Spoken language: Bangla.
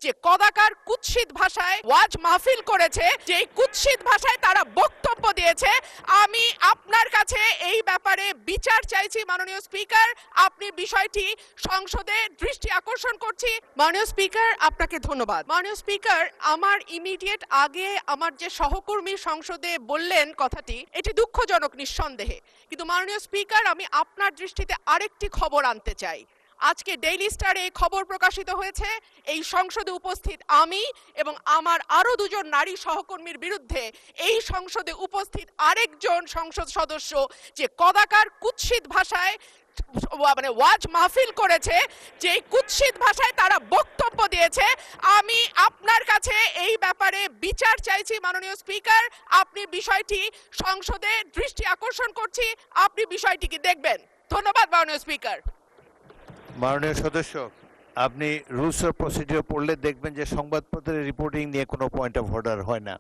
যে কদাকার কুৎসিত ভাষায় ওয়াজ মাহফিল করেছে, যে কুৎসিত ভাষায় তারা বক্তব্য দিয়েছে, আমি আপনার কাছে এই ব্যাপারে বিচার চাইছি মাননীয় স্পিকার। আপনি বিষয়টি সংসদে দৃষ্টি আকর্ষণ করছি। মাননীয় স্পিকার, আপনাকে ধন্যবাদ। মাননীয় স্পিকার, আমার ইমিডিয়েট আগে আমার যে সহকর্মী সংসদে বললেন কথাটি, এটি দুঃখজনক নিঃসন্দেহে, কিন্তু মাননীয় স্পিকার আমি আপনার দৃষ্টিতে আরেকটি খবর আনতে চাই। আজকে ডেইলি স্টারে এই খবর প্রকাশিত হয়েছে, এই সংসদে উপস্থিত আমি এবং আমার আরো দুজন নারী সহকর্মীর বিরুদ্ধে এই সংসদে উপস্থিত আরেকজন সংসদ সদস্য যে কদাকার কুৎসিত ভাষায় মানে ওয়াজ মাহফিল করেছে, যে কুৎসিত ভাষায় তারা বক্তব্য দিয়েছে, আমি আপনার কাছে এই ব্যাপারে বিচার চাইছি মাননীয় স্পিকার। আপনি বিষয়টি সংসদে দৃষ্টি আকর্ষণ করছি, আপনি বিষয়টিকে দেখবেন। ধন্যবাদ মাননীয় স্পিকার। মাননীয় সদস্য, আপনি রুলস অফ প্রসিডিওর পড়লে দেখবেন যে সংবাদপত্রের রিপোর্টিং নিয়ে কোনো পয়েন্ট অফ অর্ডার হয় না।